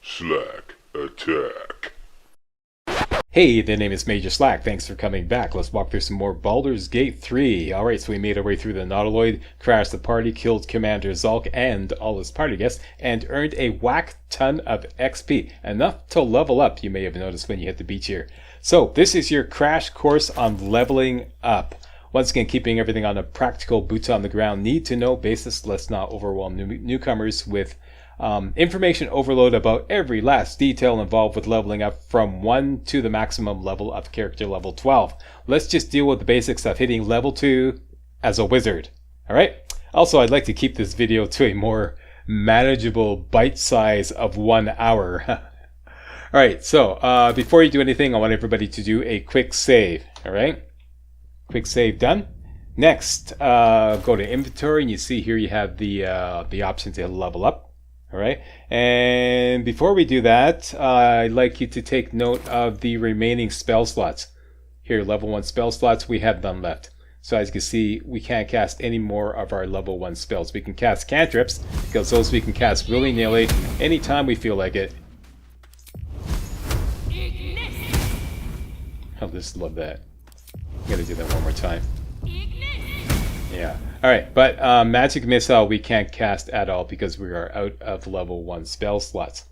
Slack attack. Hey, the name is Major Slack. Thanks for coming back. Let's walk through some more Baldur's Gate 3. Alright, so we made our way through the Nautiloid, crashed the party, killed Commander Zulk and all his party guests, and earned a whack ton of XP. Enough to level up, you may have noticed when you hit the beach here. So, this is your crash course on leveling up. Once again, keeping everything on a practical, boots on the ground, need to know basis. Let's not overwhelm newcomers with information overload about every last detail involved with leveling up from 1 to the maximum level of character level 12. Let's just deal with the basics of hitting level 2 as a wizard. Alright? Also, I'd like to keep this video to a more manageable bite size of 1 hour. Alright, so before you do anything, I want everybody to do a quick save. Alright? Quick save done. Next, go to inventory and you see here you have the option to level up. All right, and before we do that, I'd like you to take note of the remaining spell slots. Here, level 1 spell slots, we have none left. So as you can see, we can't cast any more of our level 1 spells. We can cast cantrips, because those we can cast willy-nilly anytime we feel like it. I just love that. I'm gonna do that one more time. Yeah. Alright, but Magic Missile we can't cast at all because we are out of level 1 spell slots.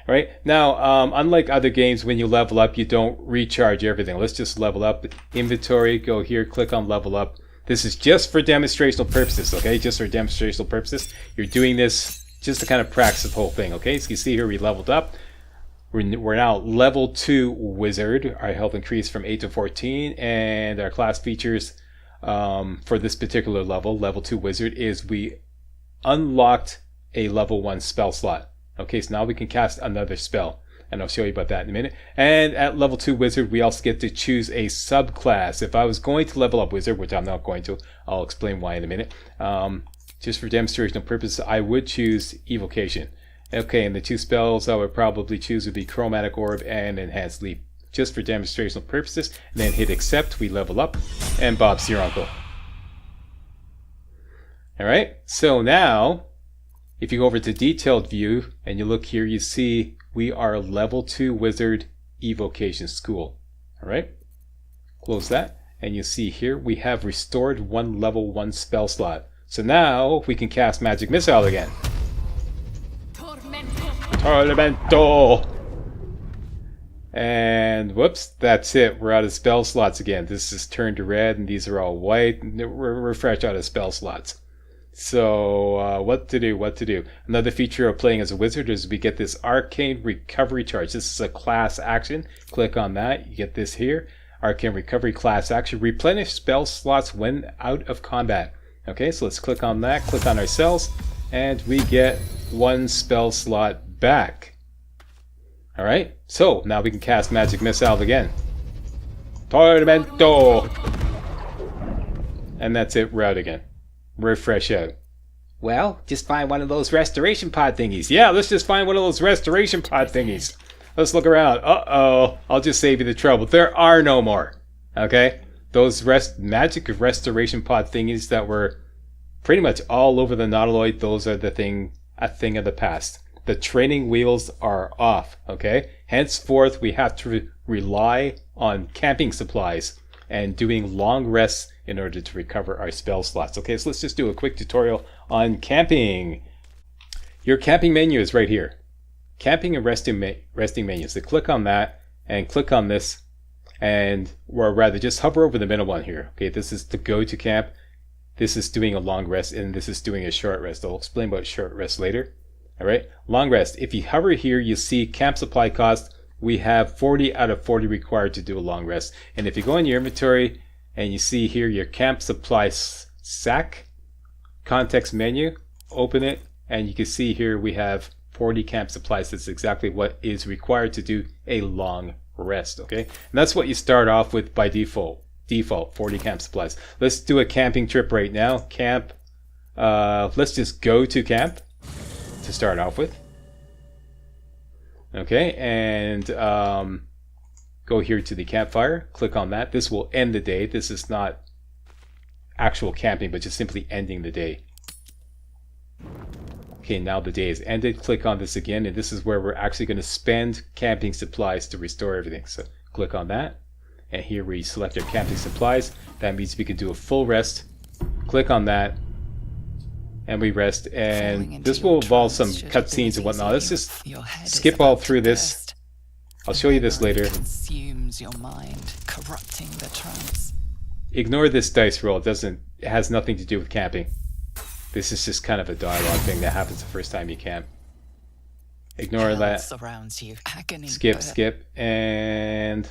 Alright, now unlike other games, when you level up you don't recharge everything. Let's just level up. Inventory, go here, click on level up. This is just for demonstrational purposes, okay? Just for demonstrational purposes. You're doing this just to kind of practice the whole thing, okay? So you can see here we leveled up. We're now level 2 wizard. Our health increased from 8 to 14 and our class features for this particular level 2 wizard, is we unlocked a level 1 spell slot. Okay, so now we can cast another spell, and I'll show you about that in a minute. And at level 2 wizard, we also get to choose a subclass. If I was going to level up wizard, which I'm not going to, I'll explain why in a minute. Just for demonstrational purposes, I would choose evocation. Okay, and the 2 spells I would probably choose would be chromatic orb and enhanced leap. Just for demonstrational purposes, and then hit accept, we level up, and Bob's your uncle. Alright, so now, if you go over to detailed view, and you look here, you see we are level 2 wizard evocation school. Alright, close that, and you see here we have restored 1 level 1 spell slot. So now we can cast Magic Missile again. Tormento! And whoops, that's it. We're out of spell slots again. This is turned to red and these are all white. We're fresh out of spell slots. So what to do? Another feature of playing as a wizard is we get this arcane recovery charge. This is a class action. Click on that. You get this here. Arcane recovery class action. Replenish spell slots when out of combat. Okay, so let's click on that. Click on ourselves. And we get 1 spell slot back. Alright, so now we can cast Magic Missile again. Tormento! And that's it, we're out again. Refresh out. Well, just find one of those restoration pod thingies. Yeah, let's just find one of those restoration pod thingies. Let's look around. Uh-oh, I'll just save you the trouble. There are no more. Okay? Those magic restoration pod thingies that were pretty much all over the Nautiloid, those are a thing of the past. The training wheels are off, okay? Henceforth, we have to rely on camping supplies and doing long rests in order to recover our spell slots. Okay, so let's just do a quick tutorial on camping. Your camping menu is right here. Camping and resting menu. So click on that and click on this, and or rather just hover over the middle one here. Okay, this is to go to camp. This is doing a long rest, and this is doing a short rest. I'll explain about short rest later. Alright, long rest. If you hover here, you see camp supply cost. We have 40 out of 40 required to do a long rest. And if you go in your inventory and you see here your camp supply sack, context menu, open it, and you can see here we have 40 camp supplies. That's exactly what is required to do a long rest, okay? And that's what you start off with by default. 40 camp supplies. Let's do a camping trip right now. Camp, let's just go to camp to start off with. Okay, and go here to the campfire, click on that. This will end the day. This is not actual camping, but just simply ending the day. okay, now the day has ended. Click on this again, and this is where we're actually going to spend camping supplies to restore everything. So click on that, and here we select our camping supplies. That means we can do a full rest. Click on that, and we rest, and this will involve some cutscenes and whatnot. Let's just skip all through this. I'll show you this later. Consumes your mind, corrupting the trance. Ignore this dice roll. It has nothing to do with camping. This is just kind of a dialogue thing that happens the first time you camp. Ignore that. Surrounds you. Agony. Skip, and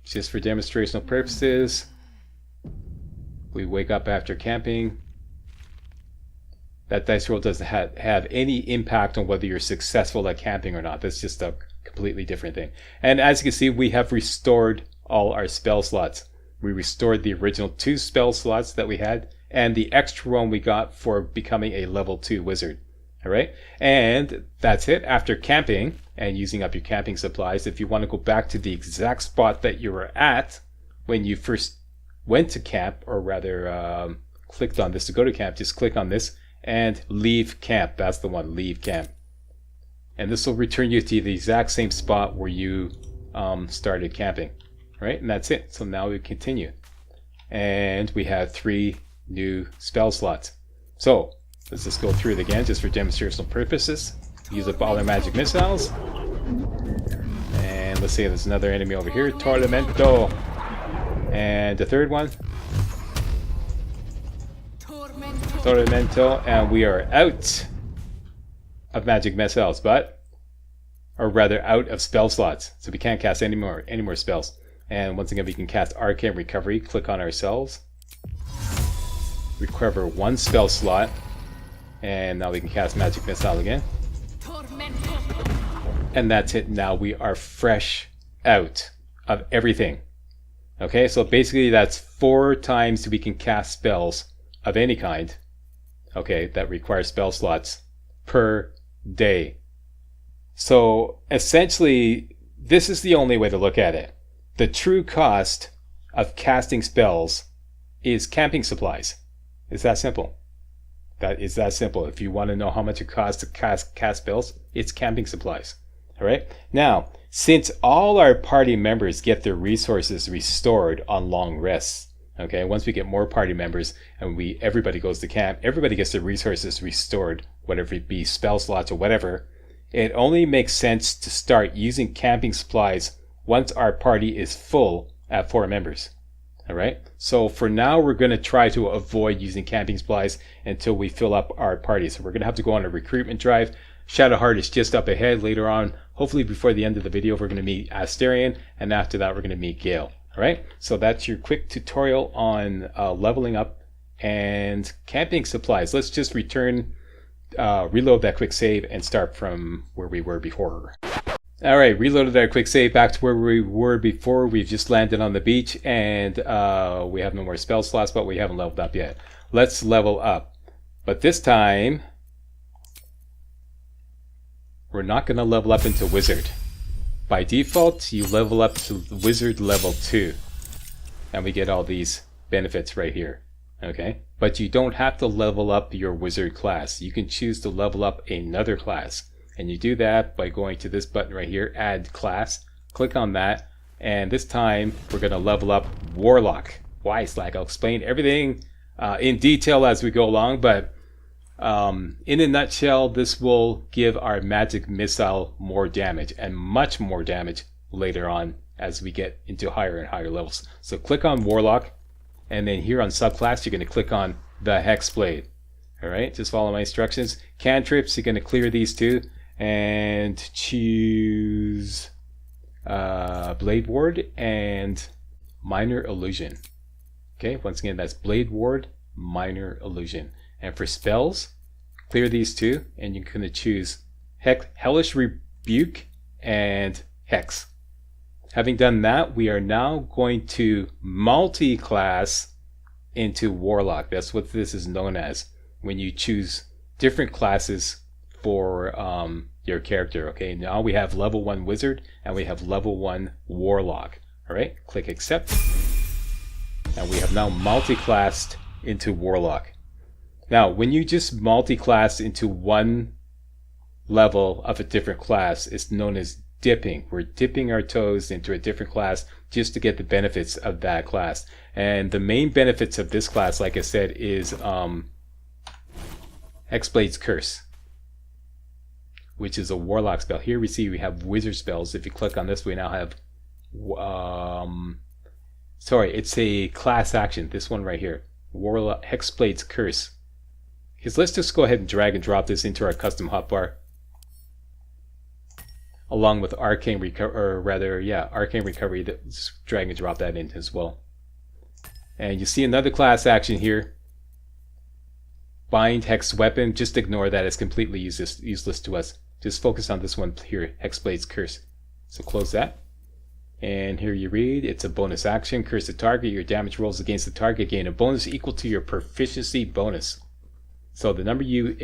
just for demonstrational purposes, we wake up after camping. That dice roll doesn't have any impact on whether you're successful at camping or not. That's just a completely different thing. And as you can see, we have restored all our spell slots. We restored the original 2 spell slots that we had, and the extra one we got for becoming a level 2 wizard. Alright? And that's it. After camping and using up your camping supplies, if you want to go back to the exact spot that you were at when you first went to camp, or rather clicked on this to go to camp, just click on this and leave camp. That's the one, leave camp. And this will return you to the exact same spot where you started camping. Right? And that's it. So now we continue. And we have 3 new spell slots. So let's just go through it again just for demonstrational purposes. Use up all our magic missiles. And let's say there's another enemy over here. Tormento. And the third one. Tormento. And we are out of magic missiles, or rather out of spell slots. So we can't cast any more spells. And once again, we can cast Arcane Recovery. Click on ourselves. Recover 1 spell slot. And now we can cast Magic Missile again. And that's it. Now we are fresh out of everything. Okay, so basically that's 4 times we can cast spells of any kind. Okay, that require spell slots per day. So essentially, this is the only way to look at it. The true cost of casting spells is camping supplies. It's that simple. That is that simple. If you want to know how much it costs to cast spells, it's camping supplies. All right. Now, since all our party members get their resources restored on long rests, okay, once we get more party members and everybody goes to camp, everybody gets their resources restored, whatever it be, spell slots or whatever. It only makes sense to start using camping supplies once our party is full at 4 members. All right. So for now, we're going to try to avoid using camping supplies until we fill up our party. So we're going to have to go on a recruitment drive. Shadowheart is just up ahead. Later on, hopefully before the end of the video, we're going to meet Asterion, and after that, we're going to meet Gale. All right. So that's your quick tutorial on leveling up and camping supplies. Let's just reload that quick save and start from where we were before. All right, reloaded our quick save back to where we were before. We've just landed on the beach, and we have no more spell slots, but we haven't leveled up yet. Let's level up. But this time, we're not going to level up into Wizard. By default, you level up to Wizard level 2. And we get all these benefits right here. Okay? But you don't have to level up your Wizard class. You can choose to level up another class. And you do that by going to this button right here, Add Class. Click on that. And this time, we're going to level up Warlock. Why, Slack? I'll explain everything in detail as we go along. But in a nutshell, this will give our magic missile more damage. And much more damage later on as we get into higher and higher levels. So click on Warlock. And then here on Subclass, you're going to click on the Hexblade. Alright, just follow my instructions. Cantrips, you're going to clear these 2. And choose Blade Ward and Minor Illusion. Okay, once again, that's Blade Ward, Minor Illusion. And for spells, clear these 2, and you're going to choose Hellish Rebuke and Hex. Having done that, we are now going to multi-class into Warlock. That's what this is known as, when you choose different classes for your character. Okay, now we have level 1 Wizard and we have level 1 Warlock. All right, click Accept. And we have now multi-classed into Warlock. Now, when you just multi-class into one level of a different class is known as dipping. We're dipping our toes into a different class just to get the benefits of that class. And the main benefits of this class, like I said, is Hexblade's Curse, which is a warlock spell. Here we see we have wizard spells. If you click on this, we now have sorry, it's a class action, this one right here, Warlock Hexblade's Curse. Because let's just go ahead and drag and drop this into our custom hotbar, along with Arcane Recovery, or rather, yeah, Arcane Recovery. Let's drag and drop that in as well. And you see another class action here, Bind Hex Weapon. Just ignore that, it's completely useless to us. Just focus on this one here, Hexblade's Curse. So close that. And here you read, it's a bonus action. Curse the target. Your damage rolls against the target gain a bonus equal to your proficiency bonus. So the number you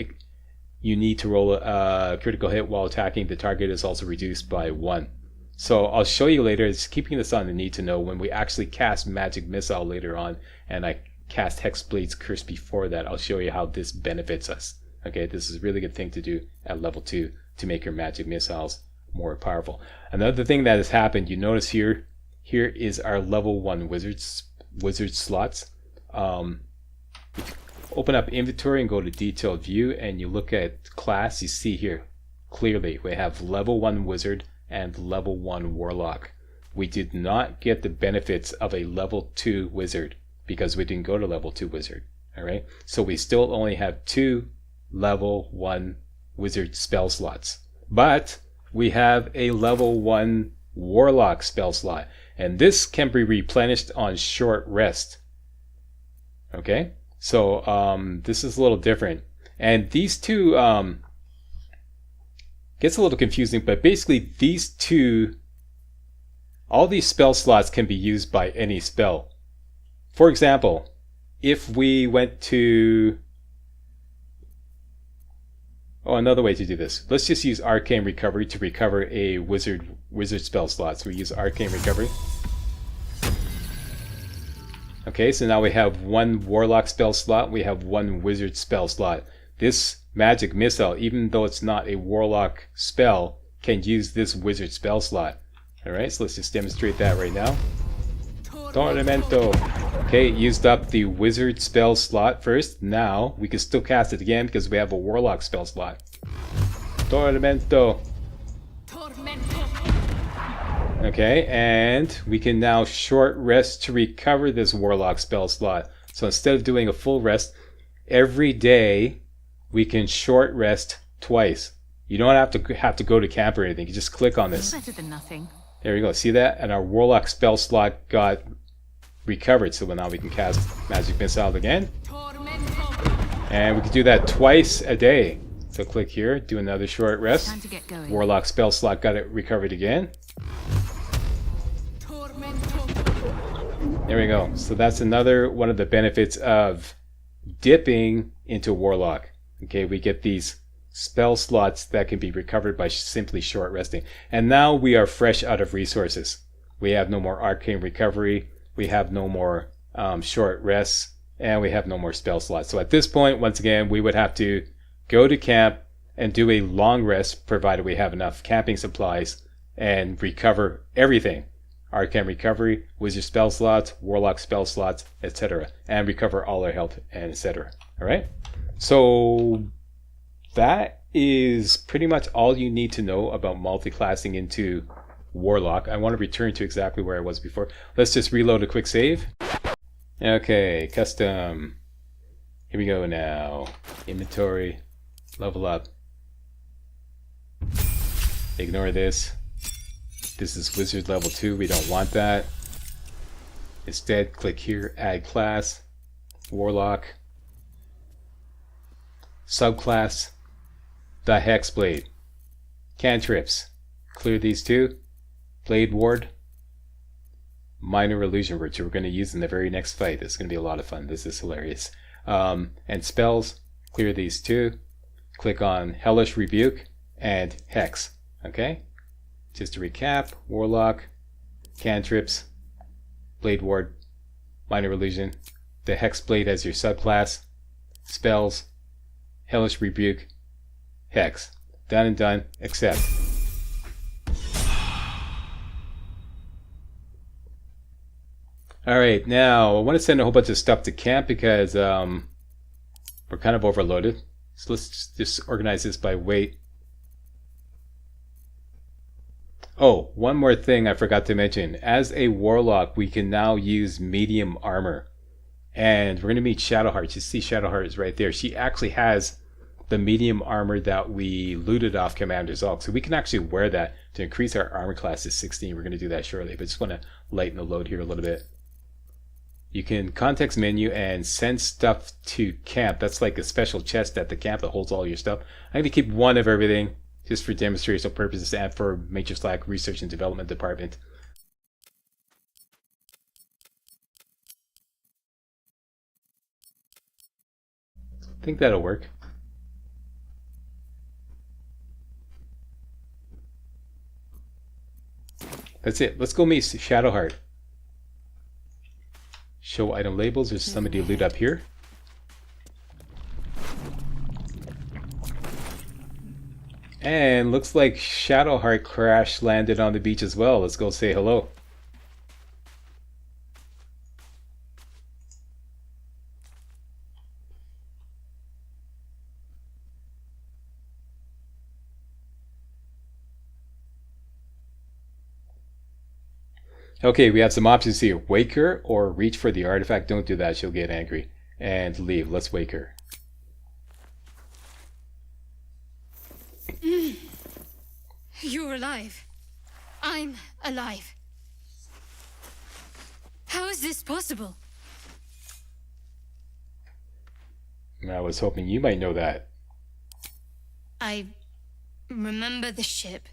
need to roll a critical hit while attacking the target is also reduced by 1. So I'll show you later, it's keeping this on the need to know when we actually cast Magic Missile later on, and I cast Hexblade's Curse before that. I'll show you how this benefits us. Okay, this is a really good thing to do at level 2 to make your Magic Missiles more powerful. Another thing that has happened, you notice here is our level 1 wizard slots. If you open up inventory and go to detailed view and you look at class, you see here clearly we have level 1 wizard and level 1 warlock. We did not get the benefits of a level 2 wizard because we didn't go to level 2 wizard. Alright, so we still only have 2 level 1 wizard spell slots, but we have a level 1 warlock spell slot, and this can be replenished on short rest. Okay, so this is a little different, and these two gets a little confusing, but basically these two, all these spell slots can be used by any spell. For example, if we went to another way to do this. Let's just use Arcane Recovery to recover a wizard spell slot. So we use Arcane Recovery. Okay, so now we have 1 warlock spell slot, we have 1 wizard spell slot. This Magic Missile, even though it's not a warlock spell, can use this wizard spell slot. Alright, so let's just demonstrate that right now. Tormento. Okay, it used up the wizard spell slot first. Now we can still cast it again because we have a warlock spell slot. Tormento. Okay, and we can now short rest to recover this warlock spell slot. So instead of doing a full rest, every day we can short rest twice. You don't have to go to camp or anything. You just click on this. Better than nothing. There we go. See that? And our warlock spell slot got recovered. So now we can cast Magic Missile again. And we can do that twice a day. So click here, do another short rest. Time to get going. Warlock spell slot got it recovered again. There we go. So that's another one of the benefits of dipping into Warlock. Okay, we get these spell slots that can be recovered by simply short resting. And now we are fresh out of resources. We have no more Arcane Recovery, we have no more short rests, and we have no more spell slots. So at this point, once again, we would have to go to camp and do a long rest, provided we have enough camping supplies, and recover everything. Arcane Recovery, Wizard spell slots, Warlock spell slots, etc. And recover all our health, and etc. Alright? So that is pretty much all you need to know about multi-classing into Warlock. I want to return to exactly where I was before. Let's just reload a quick save. Okay, custom. Here we go now. Inventory. Level up. Ignore this. This is Wizard level 2. We don't want that. Instead, click here, add class, Warlock, subclass, the Hexblade. Cantrips. Clear these two. Blade Ward. Minor Illusion, which we're going to use in the very next fight. This is going to be a lot of fun. This is hilarious. And spells. Clear these two. Click on Hellish Rebuke and Hex. Okay? Just to recap, Warlock, Cantrips, Blade Ward, Minor Illusion, the Hexblade as your subclass, spells, Hellish Rebuke, Hex. Done and done. Accept. Alright, now I want to send a whole bunch of stuff to camp because we're kind of overloaded. So let's just organize this by weight. Oh, one more thing I forgot to mention. As a warlock, we can now use medium armor. And we're going to meet Shadowheart. You see Shadowheart is right there. She actually has the medium armor that we looted off Commander's Hulk. So we can actually wear that to increase our armor class to 16. We're going to do that shortly. But I just want to lighten the load here a little bit. You can context menu and send stuff to camp. That's like a special chest at the camp that holds all your stuff. I'm going to keep one of everything just for demonstrational purposes and for Major Slack Research and Development Department. I think that'll work. That's it. Let's go meet Shadowheart. Show item labels. There's somebody to loot up here. And looks like Shadowheart crash landed on the beach as well. Let's go say hello. Okay, we have some options here. Wake her or reach for the artifact. Don't do that, she'll get angry. And leave. Let's wake her. You're alive. I'm alive. How is this possible? I was hoping you might know that. I remember the ship.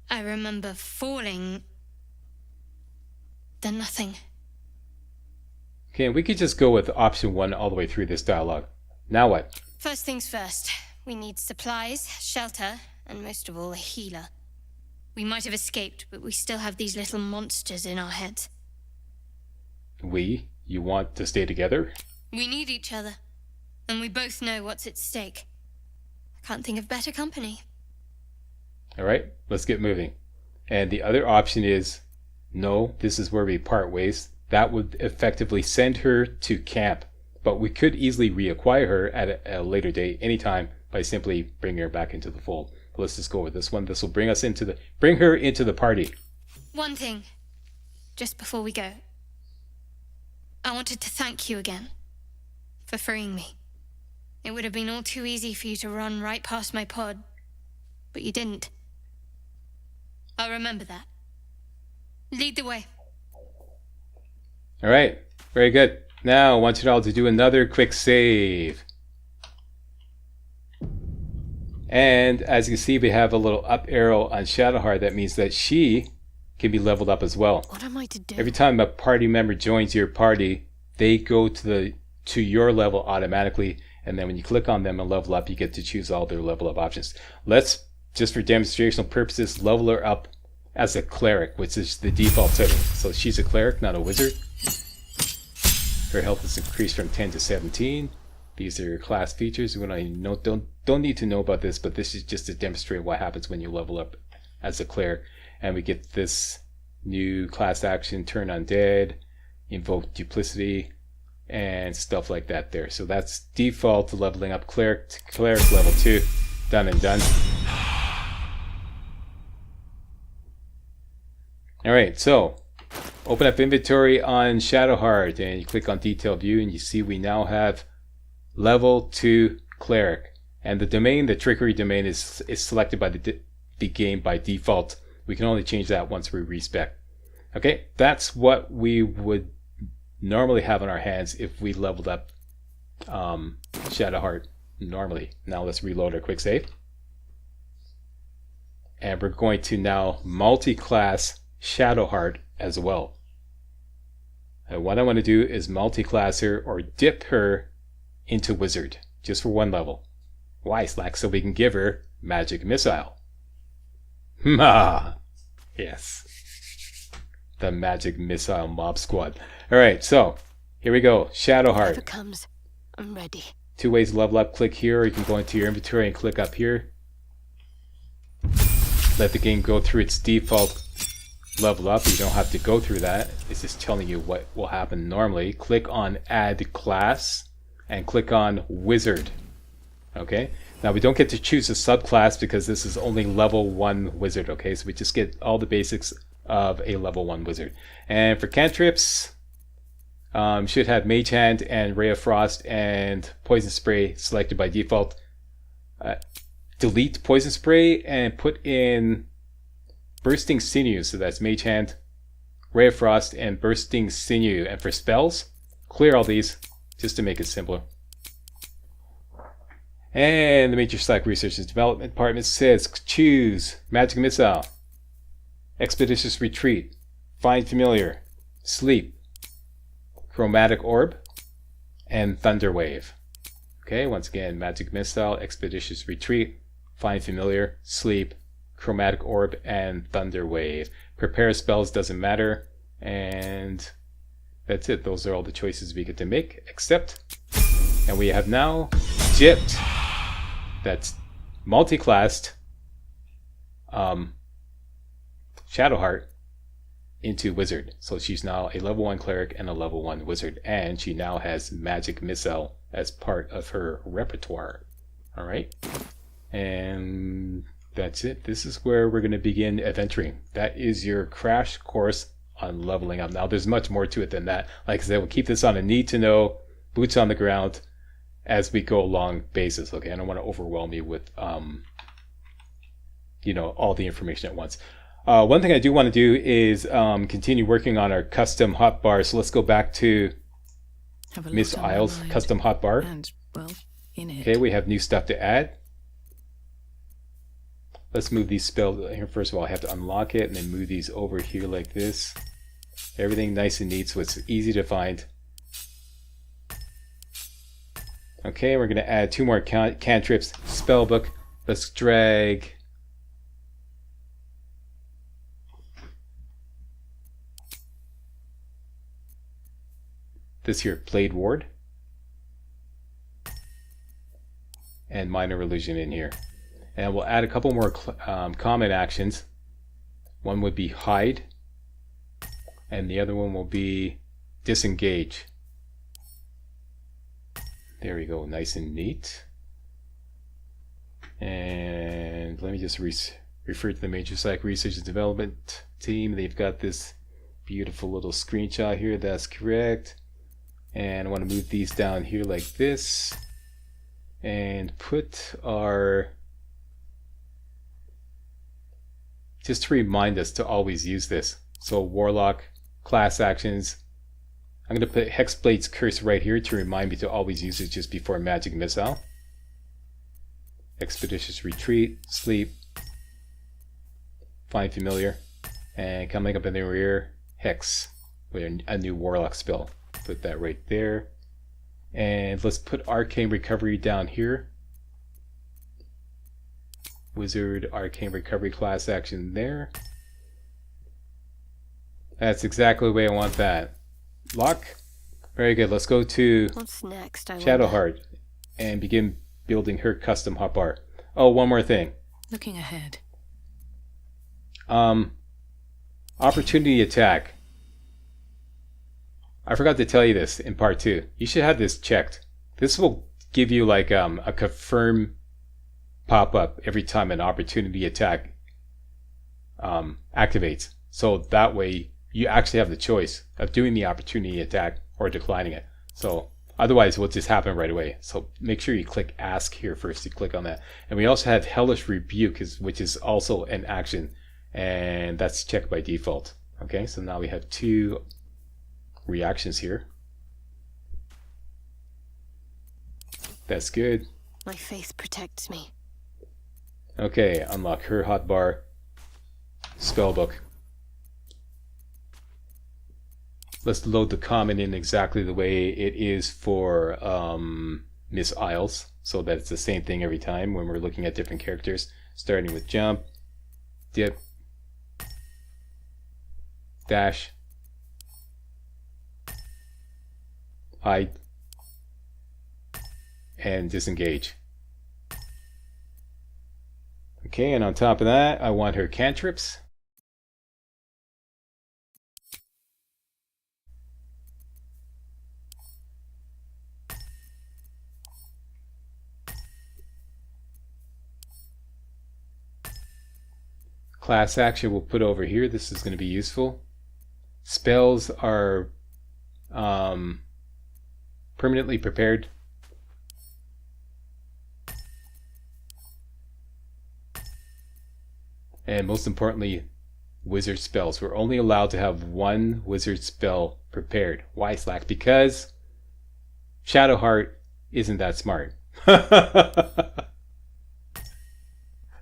I remember falling. Then nothing. Okay, we could just go with option 1 all the way through this dialogue. Now what? First things first. We need supplies, shelter, and most of all, a healer. We might have escaped, but we still have these little monsters in our heads. We? You want to stay together? We need each other, and we both know what's at stake. I can't think of better company. Alright, let's get moving. And the other option is, no, this is where we part ways. That would effectively send her to camp, but we could easily reacquire her at a later date, anytime, by simply bringing her back into the fold. But let's just go with this one. This will bring her into the party. One thing, just before we go. I wanted to thank you again for freeing me. It would have been all too easy for you to run right past my pod, but you didn't. I'll remember that. Lead the way. Alright, very good. Now I want you all to do another quick save. And as you can see, we have a little up arrow on Shadowheart. That means that she can be leveled up as well. What am I to do? Every time a party member joins your party, they go to your level automatically, and then when you click on them and level up, you get to choose all their level up options. Let's, just for demonstrational purposes, level her up as a cleric, which is the default setting. So she's a cleric, not a wizard. Her health is increased from 10 to 17. These are your class features. We don't need to know about this, but this is just to demonstrate what happens when you level up as a cleric. And we get this new class action, turn undead, invoke duplicity, and stuff like that there. So that's default to leveling up cleric to cleric level 2. Done and done. Alright, so open up inventory on Shadowheart and you click on detail view and you see we now have level 2 cleric. And the domain, the trickery domain, is selected by the game by default. We can only change that once we respec. Okay, that's what we would normally have on our hands if we leveled up Shadowheart normally. Now let's reload our quick save. And we're going to now multi-class Shadowheart as well. And what I want to do is multi-class her or dip her into wizard just for one level. Why, Slack? So we can give her magic missile. Yes. The magic missile mob squad. Alright, so here we go. Shadowheart. Whatever comes, I'm ready. 2 ways to level up. Click here, or you can go into your inventory and click up here. let the game go through its default level up. You don't have to go through that. It's just telling you what will happen normally. Click on Add Class and click on Wizard. Okay, now we don't get to choose a subclass because this is only level 1 wizard. Okay, so we just get all the basics of a level 1 wizard. And for cantrips, should have Mage Hand and Ray of Frost and Poison Spray selected by default. Delete Poison Spray and put in Bursting Sinew. So that's Mage Hand, Ray of Frost, and Bursting Sinew. And for spells, clear all these just to make it simpler. And the Major Slack Research and Development Department says choose Magic Missile, Expeditious Retreat, Find Familiar, Sleep, Chromatic Orb, and Thunder Wave. Okay, once again, Magic Missile, Expeditious Retreat, Find Familiar, Sleep, Chromatic Orb, and Thunder Wave. Prepare spells doesn't matter, and that's it. Those are all the choices we get to make, except, and we have now dipped, that's multi-classed Shadowheart into Wizard. So she's now a level 1 Cleric and a level 1 Wizard, and she now has Magic Missile as part of her repertoire. Alright, and that's it. This is where we're going to begin adventuring. That is your crash course on leveling up. Now there's much more to it than that. Like I said, we'll keep this on a need to know, boots on the ground as we go along basis. Okay, I don't want to overwhelm you with you know, all the information at once. One thing I do want to do is continue working on our custom hotbar. So let's go back to Miss Isles custom hotbar. And, well, in it. Okay, we have new stuff to add. Let's move these spells here. First of all, I have to unlock it and then move these over here like this. Everything nice and neat so it's easy to find. Okay, we're going to add 2 more cantrips. Spellbook. Let's drag this here, Blade Ward, and Minor Illusion in here. And we'll add a couple more common actions. One would be Hide, and the other one will be Disengage. There we go, nice and neat. And let me just refer to the Major Slack Research and Development team. They've got this beautiful little screenshot here. That's correct. And I want to move these down here like this and put our, just to remind us to always use this. So Warlock, class actions. I'm going to put Hexblade's Curse right here to remind me to always use it just before Magic Missile. Expeditious Retreat, Sleep, Find Familiar, and coming up in the rear, Hex, with a new Warlock spell. Put that right there. And let's put Arcane Recovery down here. Wizard, Arcane Recovery class action there. That's exactly the way I want that. Lock. Very good. Let's go to What's next? Shadowheart and begin building her custom hotbar. Oh, one more thing. Looking ahead. Opportunity attack. I forgot to tell you this in part 2. You should have this checked. This will give you like a confirm pop-up every time an opportunity attack activates. So that way you actually have the choice of doing the opportunity attack or declining it. So otherwise it will just happen right away. So make sure you click ask here first to click on that. And we also have Hellish Rebuke, which is also an action, and that's checked by default. Okay, so now we have 2 reactions here. That's good. My faith protects me. Okay, unlock her hotbar. Spellbook. Let's load the common in exactly the way it is for Miss Isles, so that it's the same thing every time when we're looking at different characters, starting with jump, dip, dash, hide, and disengage. Okay, and on top of that, I want her cantrips. Class action we'll put over here. This is going to be useful. Spells are permanently prepared. And most importantly, wizard spells. We're only allowed to have one wizard spell prepared. Why, Slack? Because Shadowheart isn't that smart.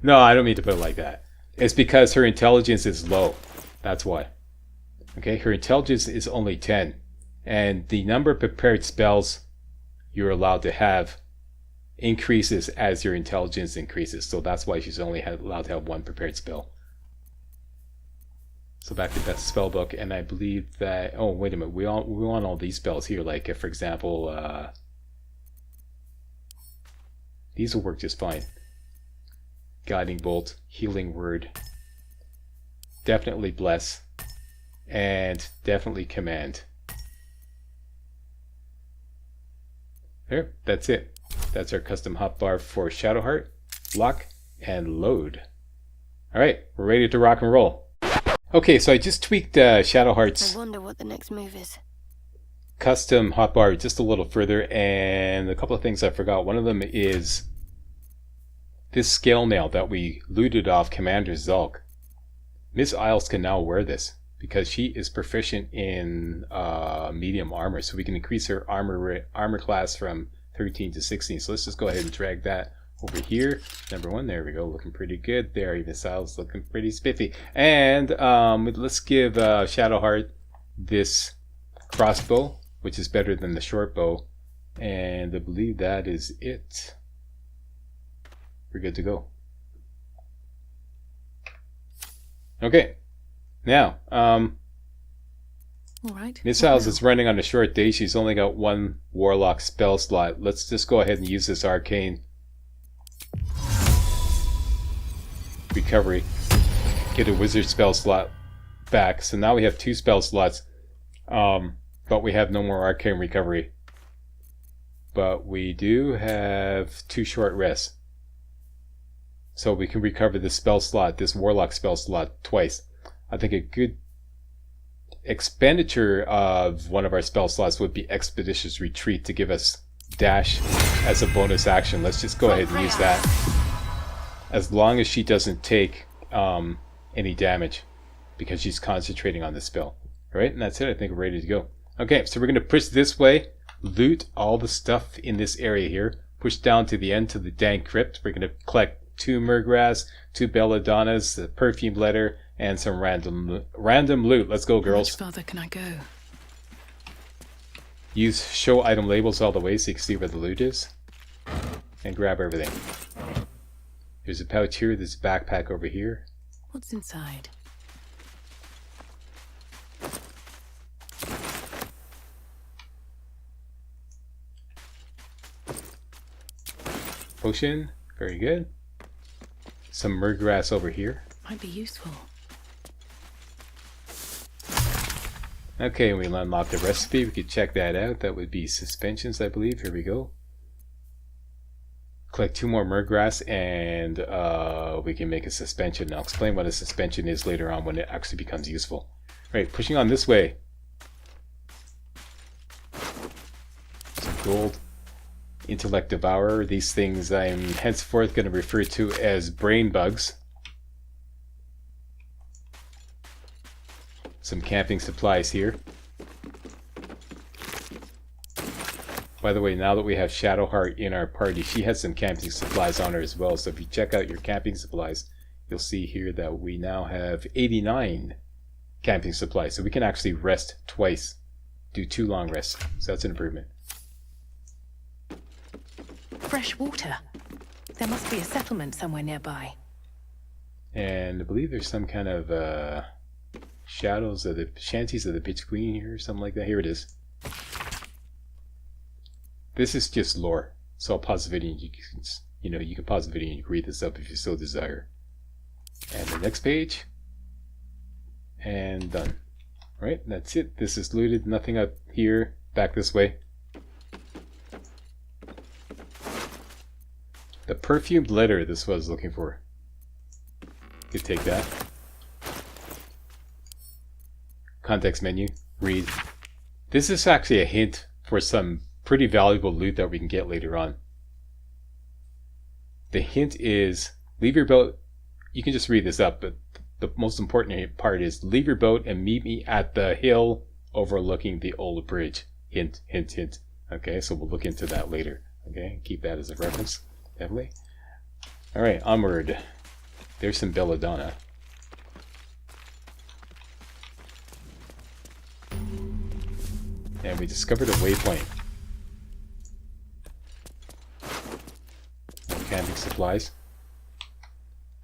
No, I don't mean to put it like that. It's because her intelligence is low. That's why. Okay, her intelligence is only 10. And the number of prepared spells you're allowed to have increases as your intelligence increases. So that's why she's only allowed to have one prepared spell. So back to that spell book, and I believe that... Oh, wait a minute. We want all these spells here. Like, if, for example... these will work just fine. Guiding Bolt, Healing Word, definitely Bless, and definitely Command. There, that's it. That's our custom hotbar for Shadowheart, Lock, and Load. Alright, we're ready to rock and roll. Okay, so I just tweaked Shadowheart's I wonder what the next move is. custom hotbar just a little further, and a couple of things I forgot. One of them is this scale mail that we looted off Commander Zulk. Miss Isles can now wear this because she is proficient in medium armor, so we can increase her armor class from 13 to 16. So let's just go ahead and drag that over here. Number 1, there we go, looking pretty good there. Even Isles looking pretty spiffy. And let's give Shadowheart this crossbow, which is better than the short bow, and I believe that is it. We're good to go. Okay, now All right. Miss Isles is running on a short day. She's only got one Warlock spell slot. Let's just go ahead and use this arcane recovery. Get a wizard spell slot back. So now we have 2 spell slots, but we have no more arcane recovery. But we do have 2 short rests. So we can recover this spell slot, this Warlock spell slot, twice. I think a good expenditure of one of our spell slots would be Expeditious Retreat to give us dash as a bonus action. Let's just go ahead and use that. As long as she doesn't take any damage, because she's concentrating on the spell. Alright, and that's it. I think we're ready to go. Okay, so we're going to push this way, loot all the stuff in this area here, push down to the end to the dank crypt. We're going to collect 2 Murgrass, 2 Belladonnas, a perfume letter, and some random loot. Let's go, girls. How much further can I go? Use show item labels all the way so you can see where the loot is. And grab everything. There's a pouch here, there's a backpack over here. What's inside? Potion, very good. Some Murgrass over here. Might be useful. Okay, we unlocked the recipe. We could check that out. That would be suspensions, I believe. Here we go. Collect 2 more Murgrass and we can make a suspension. I'll explain what a suspension is later on when it actually becomes useful. Right, pushing on this way. Some gold. Intellect Devourer. These things I'm henceforth going to refer to as brain bugs. Some camping supplies here. By the way, now that we have Shadowheart in our party, she has some camping supplies on her as well. So if you check out your camping supplies, you'll see here that we now have 89 camping supplies. So we can actually rest twice, do 2 long rests. So that's an improvement. Fresh water. There must be a settlement somewhere nearby. And I believe there's some kind of shadows of the shanties of the Bitch Queen here, or something like that. Here it is. This is just lore, so I'll pause the video. You can pause the video and you can read this up if you so desire. And the next page. And done. Right, that's it. This is looted. Nothing up here. Back this way. The perfumed letter, this was looking for. Could take that. Context menu. Read. This is actually a hint for some pretty valuable loot that we can get later on. The hint is, leave your boat. You can just read this up, but the most important part is, leave your boat and meet me at the hill overlooking the old bridge. Hint, hint, hint. Okay, so we'll look into that later. Okay, keep that as a reference. Definitely. Alright, onward. There's some belladonna. And we discovered a waypoint. Camping supplies.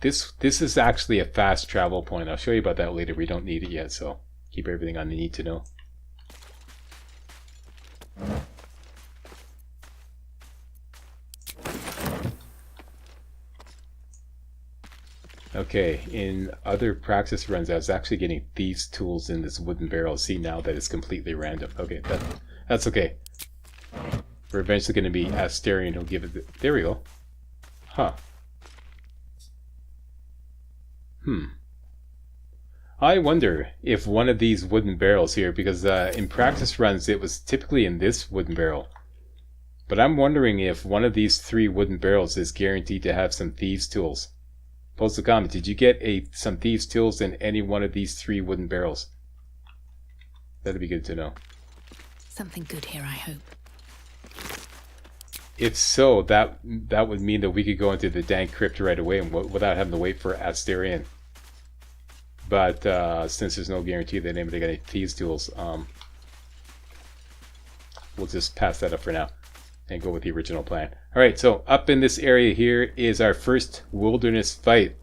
This is actually a fast travel point. I'll show you about that later. We don't need it yet, so keep everything on the need to know. Okay, in other practice runs, I was actually getting thieves' tools in this wooden barrel. See now that it's completely random. Okay, that's okay. We're eventually going to be Asterion who'll give it. There we go. Huh. I wonder if one of these wooden barrels here, because in practice runs it was typically in this wooden barrel. But I'm wondering if one of these 3 wooden barrels is guaranteed to have some thieves' tools. Post a comment. Did you get some thieves' tools in any one of these 3 wooden barrels? That'd be good to know. Something good here, I hope. If so, that would mean that we could go into the dank crypt right away and without having to wait for Asterion. But since there's no guarantee that anybody got any thieves' tools, we'll just pass that up for now and go with the original plan. Alright, so up in this area here is our first wilderness fight.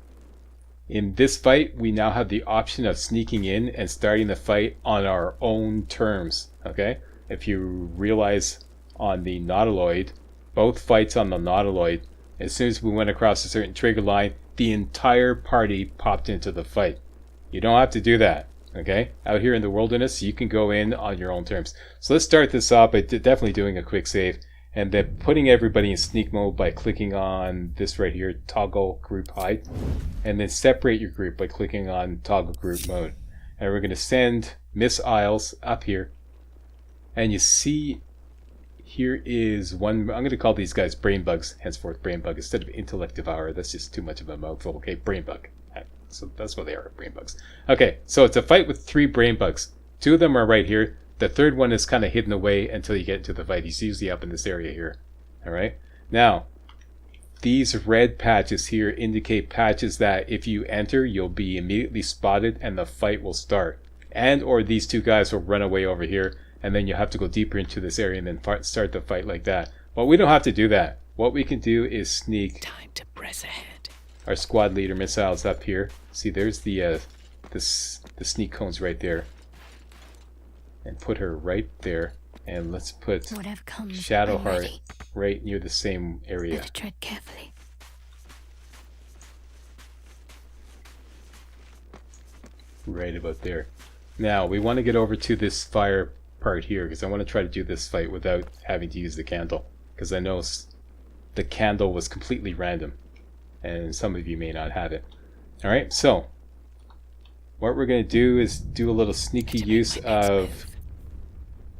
In this fight, we now have the option of sneaking in and starting the fight on our own terms. Okay? If you realize on the Nautiloid, both fights on the Nautiloid, as soon as we went across a certain trigger line, the entire party popped into the fight. You don't have to do that. Okay? Out here in the wilderness, you can go in on your own terms. So let's start this off by definitely doing a quick save. And then putting everybody in sneak mode by clicking on this right here, toggle group hide. And then separate your group by clicking on toggle group mode. And we're going to send Miss Isles up here. And you see, here is one, I'm going to call these guys brain bugs, henceforth brain bug, instead of intellect devourer. That's just too much of a mouthful. Okay, brain bug. So that's what they are, brain bugs. Okay, so it's a fight with 3 brain bugs. 2 of them are right here. The third one is kind of hidden away until you get into the fight. He's usually up in this area here. Alright? Now, these red patches here indicate patches that if you enter, you'll be immediately spotted and the fight will start. And or these 2 guys will run away over here and then you'll have to go deeper into this area and then start the fight like that. But we don't have to do that. What we can do is sneak Time to press ahead. Our squad leader missiles up here. See, there's the sneak cones right there. And put her right there. And let's put Shadowheart right near the same area. Better tread carefully. Right about there. Now, we want to get over to this fire part here, because I want to try to do this fight without having to use the candle. Because I know the candle was completely random. And some of you may not have it. Alright, so what we're going to do is do a little sneaky use of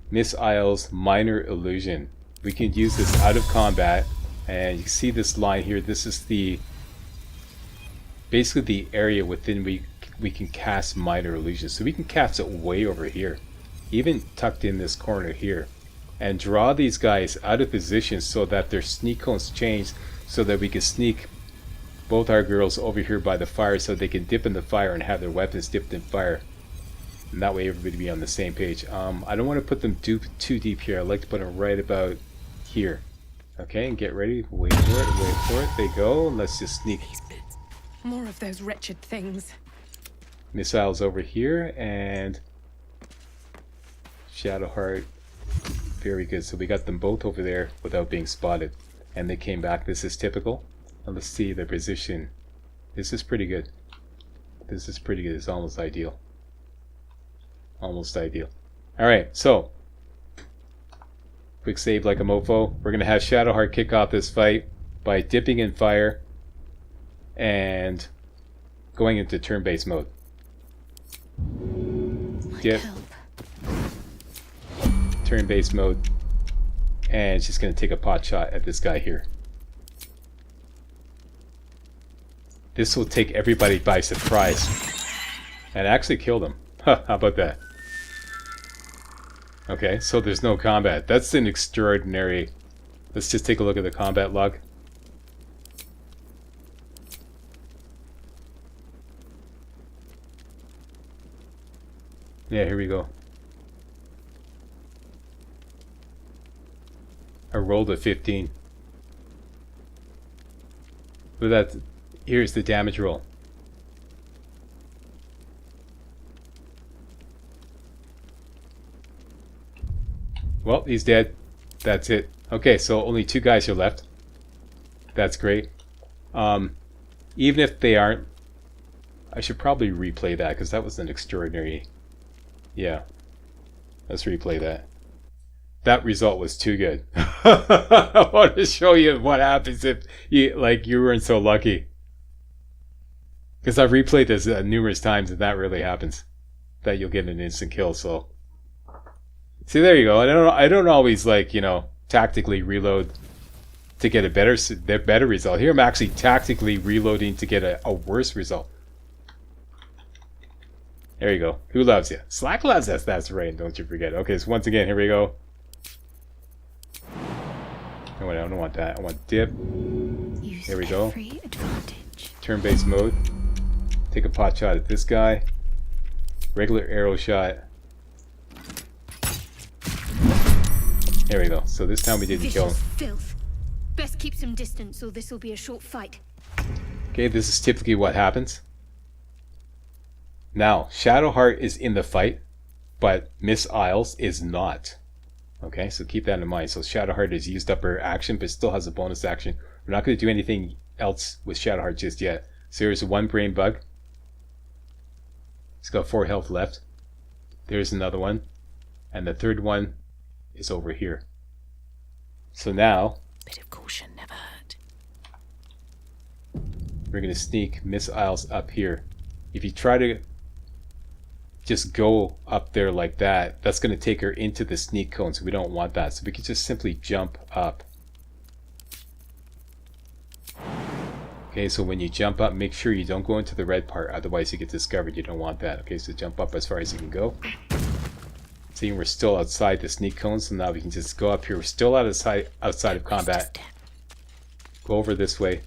Miss Isles' minor illusion. We can use this out of combat, and you see this line here. This is basically the area within we can cast minor illusions. So we can cast it way over here, even tucked in this corner here, and draw these guys out of position so that their sneak cones change, so that we can sneak both our girls over here by the fire so they can dip in the fire and have their weapons dipped in fire. And that way everybody be on the same page. I don't want to put them too deep here. I like to put them right about here. Okay, and get ready. Wait for it, wait for it. They go. Let's just sneak. More of those wretched things. Missiles over here, and Shadowheart. Very good. So we got them both over there without being spotted. And they came back. This is typical. And let's see their position. This is pretty good. This is pretty good. It's almost ideal. Almost ideal. Alright, so. Quick save like a mofo. We're going to have Shadowheart kick off this fight by dipping in fire and going into turn-based mode. Dip. Turn-based mode. And she's going to take a pot shot at this guy here. This will take everybody by surprise. And actually kill them. How about that? Okay, so there's no combat. That's an extraordinary... Let's just take a look at the combat log. Yeah, here we go. I rolled a 15. But that's... Here's the damage roll. Well, he's dead. That's it. Okay, so only 2 guys are left. That's great. Even if they aren't... I should probably replay that, because that was an extraordinary... Yeah. Let's replay that. That result was too good. I want to show you what happens if you weren't so lucky. Because I've replayed this numerous times and that really happens. That you'll get an instant kill, so... See, there you go. I don't always, tactically reload to get a better result. Here I'm actually tactically reloading to get a worse result. There you go. Who loves you? Slack loves us, that's right, don't you forget. Okay, so once again, here we go. No, I don't want that. I want dip. There we go. Turn-based mode. Take a pot shot at this guy. Regular arrow shot. There we go. So this time we didn't kill him. Filth. Best keep some distance or this will be a short fight. Okay, this is typically what happens. Now, Shadowheart is in the fight, but Miss Isles is not. Okay, so keep that in mind. So Shadowheart has used up her action, but still has a bonus action. We're not going to do anything else with Shadowheart just yet. So here's 1 brain bug. He's got 4 health left. There's another one. And the third one is over here. So now... Bit of caution never hurt. We're going to sneak Miss Isles up here. If you try to just go up there like that, that's going to take her into the sneak cone, so we don't want that. So we can just simply jump up. Okay, so when you jump up, make sure you don't go into the red part, otherwise you get discovered. You don't want that. Okay, so jump up as far as you can go. See, we're still outside the sneak cone, so now we can just go up here. We're still outside of combat. Go over this way.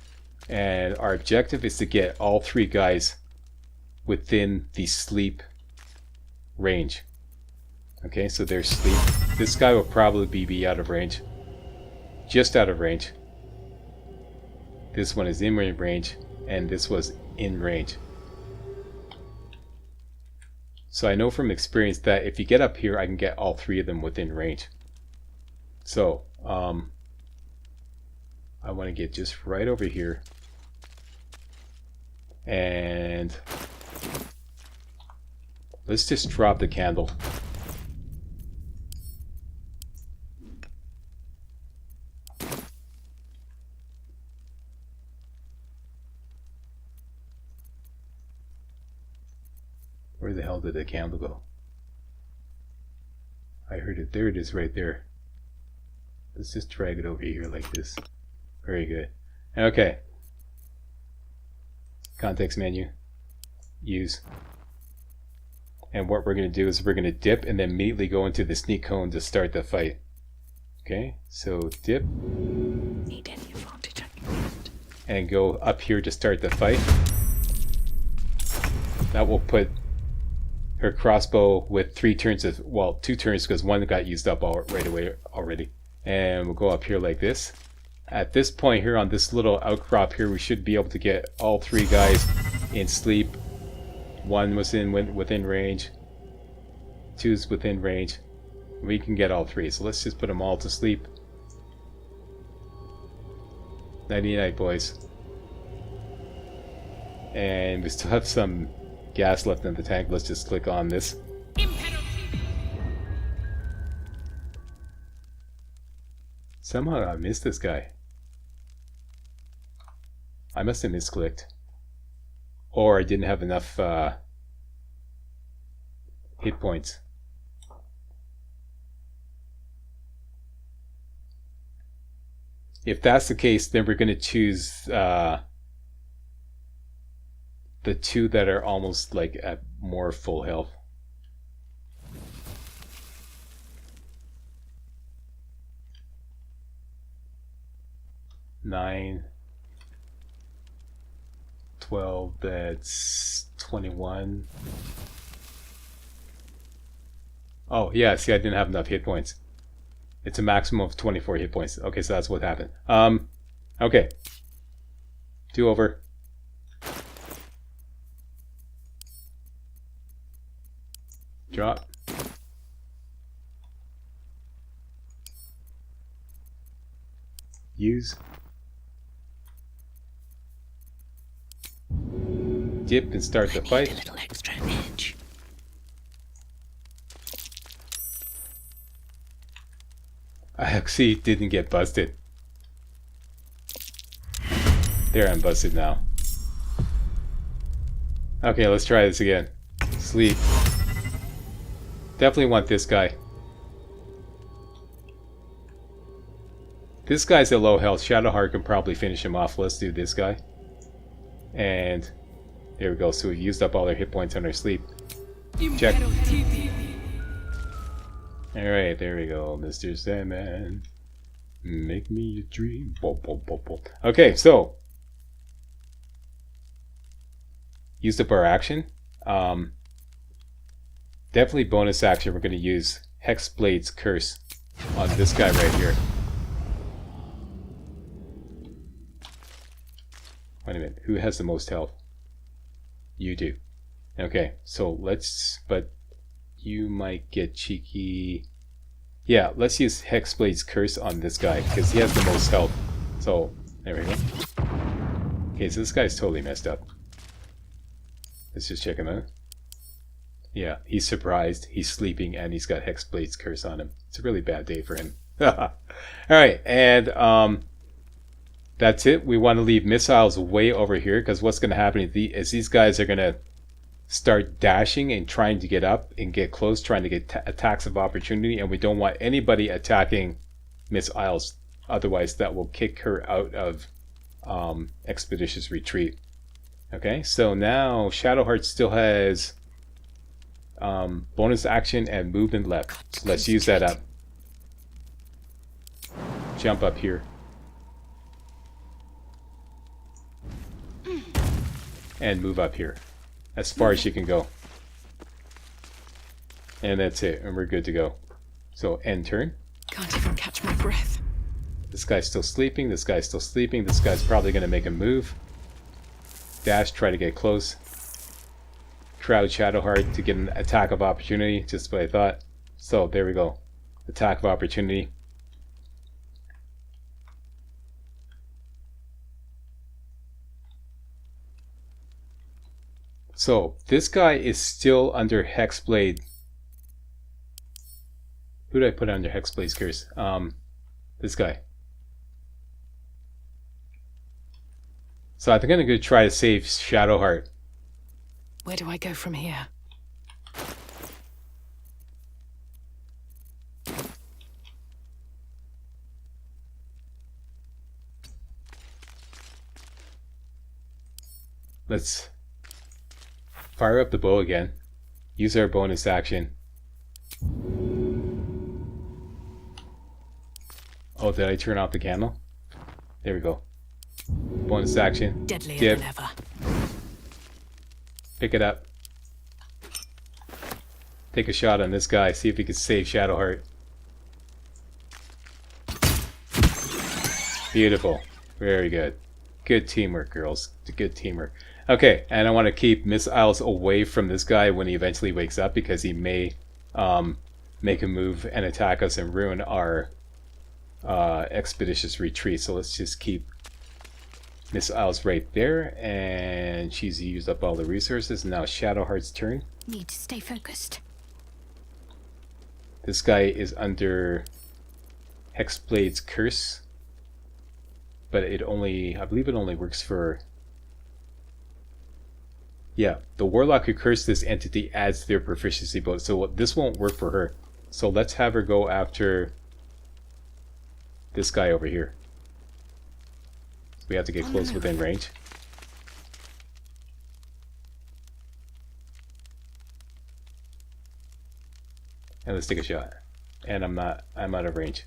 And our objective is to get all 3 guys within the sleep range. Okay, so there's sleep. This guy will probably be out of range. Just out of range. This one is in range, and this was in range. So I know from experience that if you get up here, I can get all 3 of them within range. So, I want to get just right over here. And let's just drop the candle. Where the hell did the candle go? I heard it. There it is right there. Let's just drag it over here like this. Very good. Okay. Context menu. Use. And what we're going to do is we're going to dip and then immediately go into the sneak cone to start the fight. Okay, so dip. Need any advantage I can get. And go up here to start the fight. That will put her crossbow with 3 turns of, well, 2 turns because 1 got used up right away already. And we'll go up here like this. At this point here on this little outcrop here, we should be able to get all 3 guys in sleep. 1 was within range. 2's within range. We can get all 3, so let's just put them all to sleep. Nighty night, boys. And we still have some gas left in the tank. Let's just click on this. Somehow I missed this guy. I must have misclicked. Or I didn't have enough hit points. If that's the case, then we're going to choose the two that are almost like at more full health. Nine, 12, that's 21. Oh, yeah, see, I didn't have enough hit points. It's a maximum of 24 hit points. Okay, so that's what happened. Okay. 2 over. Drop. Use. Dip and start the fight. A little extra edge. I actually didn't get busted. There, I'm busted now. Okay, let's try this again. Sleep. Definitely want this guy. This guy's at low health. Shadowheart can probably finish him off. Let's do this guy. And there we go. So we've used up all our hit points on our sleep. Check. Alright, there we go. Mr. Sandman. Make me a dream. Okay, so. Used up our action. Definitely bonus action. We're going to use Hexblade's Curse on this guy right here. Wait a minute. Who has the most health? You do. Okay, so let's... But you might get cheeky. Yeah, let's use Hexblade's Curse on this guy because he has the most health. So, there we go. Okay, so this guy's totally messed up. Let's just check him out. Yeah, he's surprised, he's sleeping, and he's got Hexblade's Curse on him. It's a really bad day for him. Alright, and that's it. We want to leave missiles way over here because what's going to happen is these guys are going to start dashing and trying to get up and get close, trying to get attacks of opportunity, and we don't want anybody attacking Miss Isles. Otherwise, that will kick her out of Expeditious Retreat. Okay, so now Shadowheart still has bonus action and movement left. So let's use that up. Jump up here. And move up here. As far as you can go. And that's it. And we're good to go. So end turn. Can't even catch my breath. This guy's still sleeping. This guy's still sleeping. This guy's probably going to make a move. Dash, try to get close. Crowd Shadowheart to get an attack of opportunity. Just what I thought. So there we go. Attack of opportunity. So this guy is still under Hexblade. Who did I put under Hexblade's Curse? This guy. So I think I'm going to try to save Shadowheart. Where do I go from here? Let's fire up the bow again. Use our bonus action. Oh, did I turn off the candle? There we go. Bonus action. Deadlier Dip. than ever. Pick it up. Take a shot on this guy. See if he can save Shadowheart. Beautiful. Very good. Good teamwork, girls. Good teamwork. Okay, and I want to keep Miss Isles away from this guy when he eventually wakes up because he may make a move and attack us and ruin our expeditious retreat. So let's just keep Missile's right there, and she's used up all the resources. Now Shadowheart's turn. Need to stay focused. This guy is under Hexblade's curse, but it only, I believe it only works for, yeah, the Warlock who cursed this entity adds their proficiency bonus, so this won't work for her. So let's have her go after this guy over here. We have to get close within range. And let's take a shot. And I'm out of range.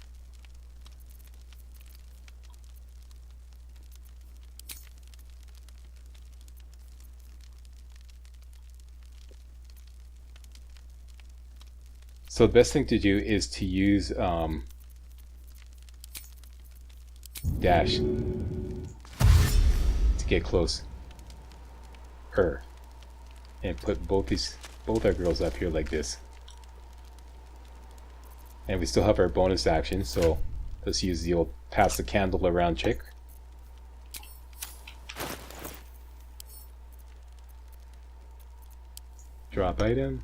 So the best thing to do is to use dash to get close. And put both our girls up here like this. And we still have our bonus action, so let's use the old pass the candle around trick. Drop item.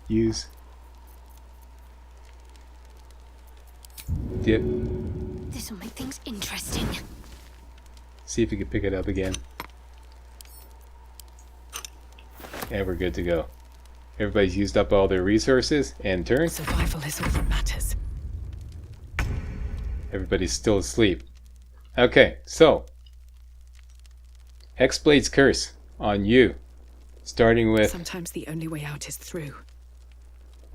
Use. Dip. This will make things interesting. See if we can pick it up again. And we're good to go. Everybody's used up all their resources. End turn. Survival is all that matters. Everybody's still asleep. Okay, so Hexblade's curse on you. Starting with Sometimes the only way out is through.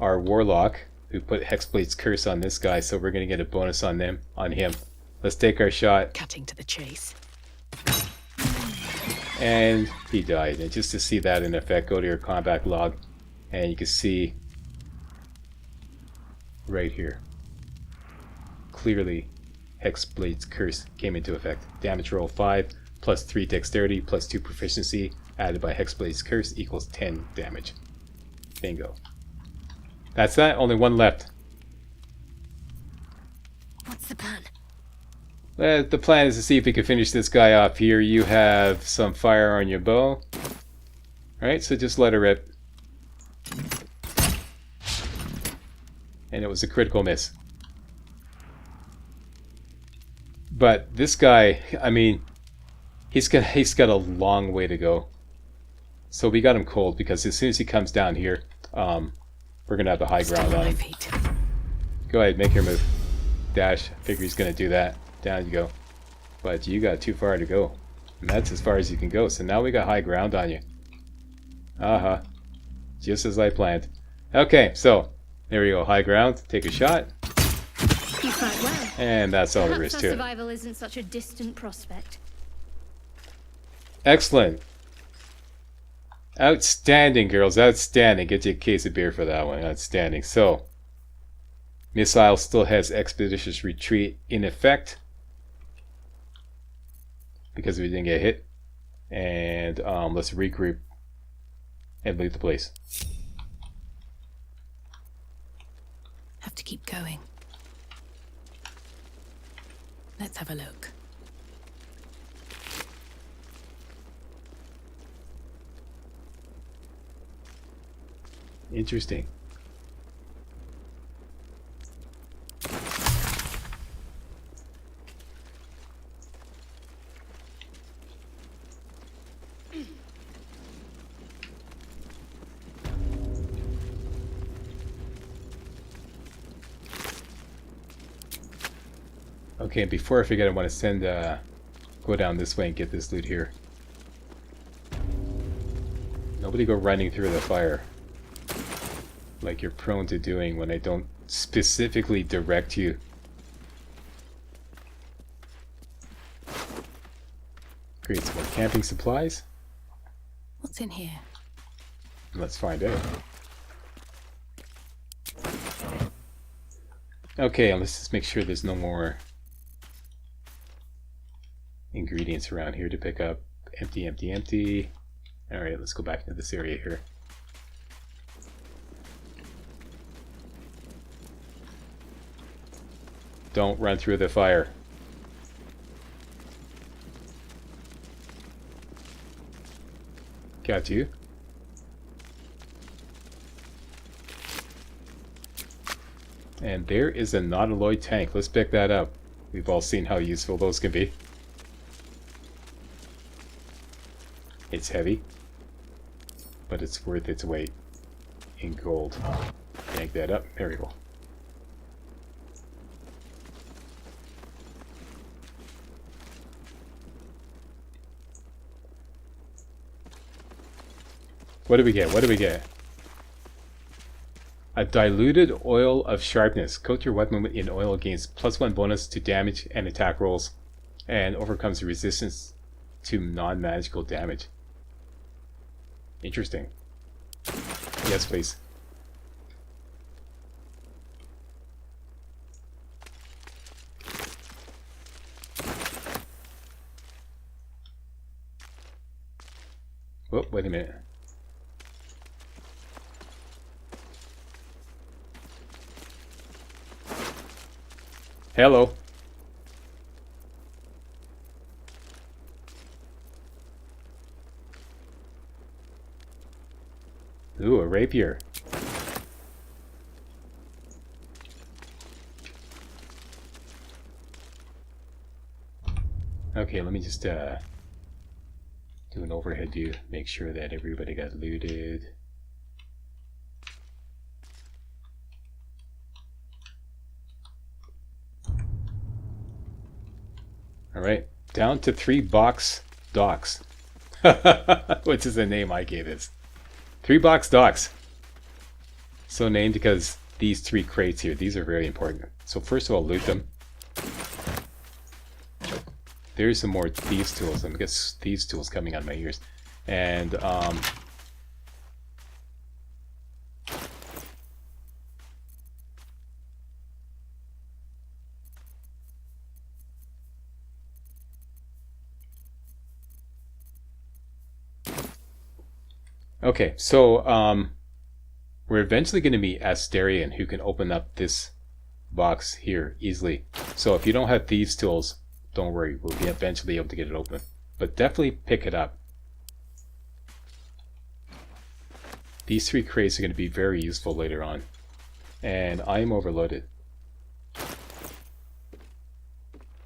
our Warlock, who put Hexblade's curse on this guy, so we're gonna get a bonus on him. Let's take our shot. Cutting to the chase. And he died. And just to see that in effect, go to your combat log, and you can see right here, clearly Hexblade's curse came into effect. Damage roll 5, plus 3 dexterity, plus 2 proficiency, added by Hexblade's curse equals 10 damage. Bingo. That's that. Only one left. What's the plan? The plan is to see if we can finish this guy off here. You have some fire on your bow. Alright, so just let her rip. And it was a critical miss. But this guy, I mean, he's got a long way to go. So we got him cold because as soon as he comes down here, we're gonna have the high ground on him. Go ahead, make your move. Dash. I figure he's gonna do that. Down you go. But you got too far to go. And that's as far as you can go. So now we got high ground on you. Just as I planned. Okay, so there we go. High ground. Take a shot. You fight well. And that's all there is Perhaps to our it. survival isn't such a distant prospect. Excellent. Outstanding, girls. Outstanding. Get you a case of beer for that one. Outstanding. So, Missile still has Expeditious Retreat in effect because we didn't get hit. And let's regroup and leave the place. Have to keep going. Let's have a look. Interesting. Okay, before I forget, I want to send, go down this way and get this loot here. Nobody go running through the fire like you're prone to doing when I don't specifically direct you. Great, some more camping supplies. What's in here? Let's find out. Okay, let's just make sure there's no more ingredients around here to pick up. Empty, empty, empty. Alright, let's go back into this area here. Don't run through the fire. Got you. And there is a non-alloy tank. Let's pick that up. We've all seen how useful those can be. It's heavy, but it's worth its weight in gold. Yank that up. There we go. What do we get? What do we get? A diluted oil of sharpness. Coat your weapon in oil, gains +1 bonus to damage and attack rolls, and overcomes resistance to non-magical damage. Interesting. Yes, please. Whoa, wait a minute. Hello. Ooh, a rapier. Okay, let me just do an overhead view, make sure that everybody got looted. Alright, down to 3 box docks. Which is the name I gave this. 3 box docks. So named because these 3 crates here, these are very important. So first of all, loot them. There's some more thieves tools. I'm guess thieves tools coming out of my ears. And okay, so we're eventually going to meet Asterion, who can open up this box here easily. So if you don't have thieves tools, don't worry, we'll be eventually able to get it open. But definitely pick it up. These 3 crates are going to be very useful later on. And I am overloaded.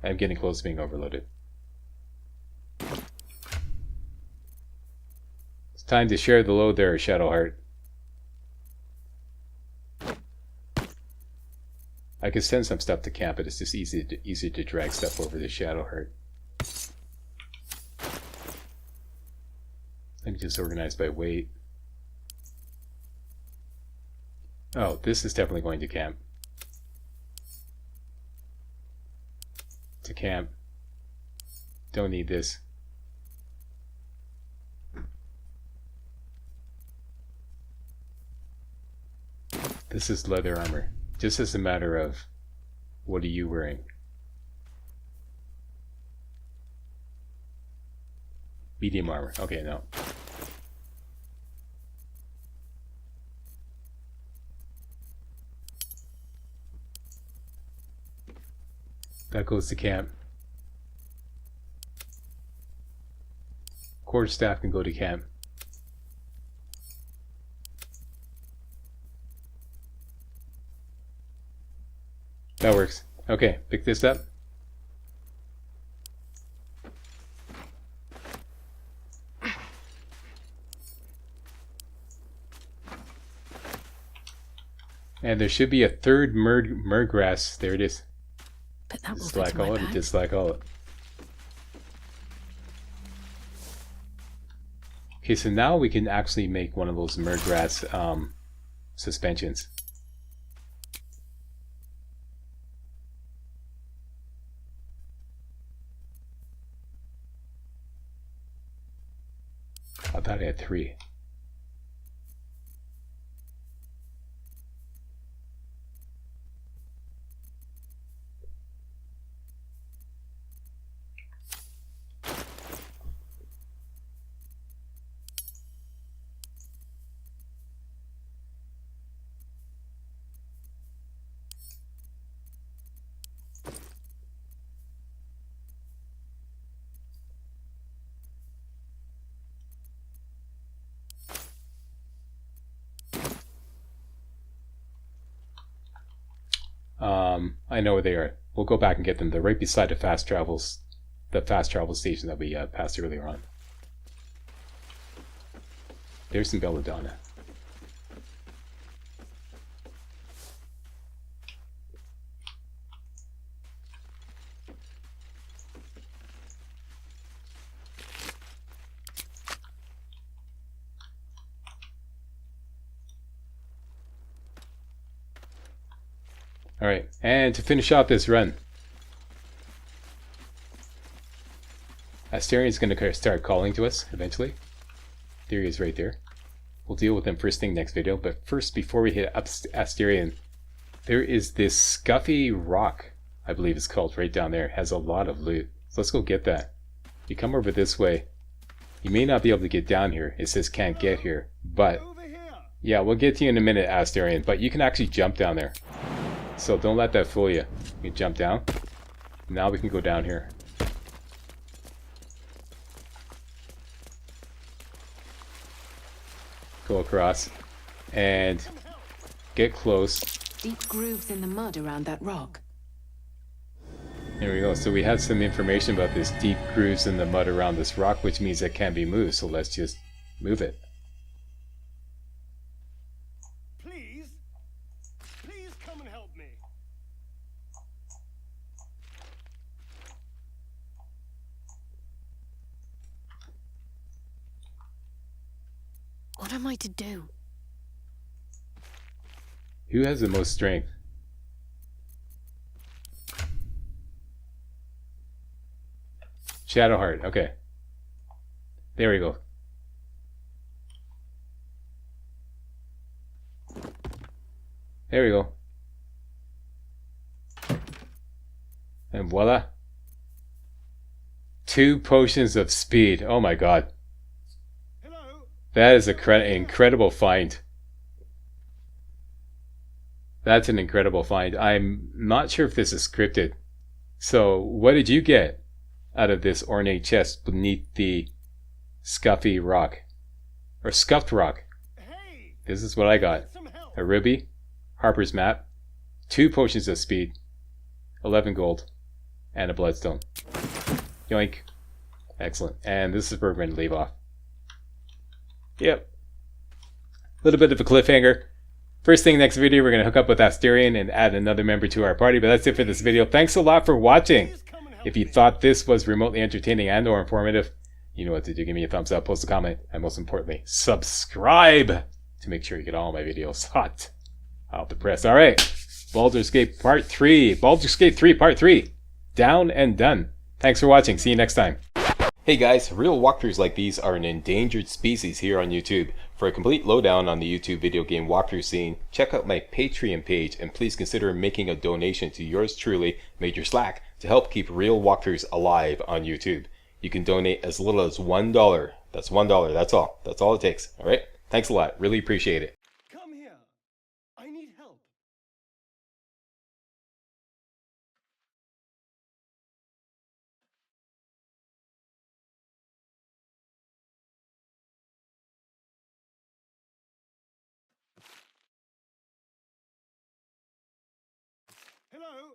I'm getting close to being overloaded. It's time to share the load there, Shadowheart. I could send some stuff to camp, but it's just easy to drag stuff over to Shadowheart. Let me just organize by weight. Oh, this is definitely going to camp. To camp. Don't need this. This is leather armor. Just as a matter of, what are you wearing? Medium armor. Okay, no. That goes to camp. Quarterstaff can go to camp. That works. Okay, pick this up. And there should be a third murgrass. There it is. But that will Dislike fit in all my of it, bag. dislike all of it. Okay, so now we can actually make one of those murgrass suspensions. I thought I had 3. I know where they are. We'll go back and get them. They're right beside the fast travel station that we passed earlier on. There's some belladonna. Alright, and to finish off this run, Asterian's going to start calling to us eventually. There he is right there. We'll deal with him first thing next video, but first, before we hit up Asterian, there is this scuffy rock, I believe it's called, right down there. It has a lot of loot. So let's go get that. You come over this way. You may not be able to get down here. It says can't get here, but yeah, we'll get to you in a minute, Asterian, but you can actually jump down there. So don't let that fool you. You can jump down. Now we can go down here. Go across and get close. Deep grooves in the mud around that rock. There we go. So we have some information about this deep grooves in the mud around this rock, which means it can be moved. So let's just move it. Please come and help me. What am I to do? Who has the most strength? Shadowheart. Okay. There we go. There we go. And voila. 2 potions of speed. Oh my god. Hello? That is an incredible find. That's an incredible find. I'm not sure if this is scripted. So, what did you get out of this ornate chest beneath the scuffy rock? Or scuffed rock? Hey, This is what I got. some help. A ruby, Harper's map, 2 potions of speed, 11 gold, and a bloodstone. Yoink. Excellent. And this is where we're going to leave off. Yep. A little bit of a cliffhanger. First thing next video, we're going to hook up with Asterian and add another member to our party. But that's it for this video. Thanks a lot for watching. Please come and help If you me. thought this was remotely entertaining and or informative, you know what to do. Give me a thumbs up, post a comment, and most importantly, subscribe to make sure you get all my videos hot off the press. All right. Baldur's Gate Part 3. Baldur's Gate 3 Part 3. Down and done. Thanks for watching. See you next time. Hey guys, real walkthroughs like these are an endangered species here on YouTube. For a complete lowdown on the YouTube video game walkthrough scene, check out my Patreon page and please consider making a donation to yours truly, Major Slack, to help keep real walkthroughs alive on YouTube. You can donate as little as $1. That's $1. That's all. That's all it takes. All right? Thanks a lot. Really appreciate it. Come here. I need help. Hello?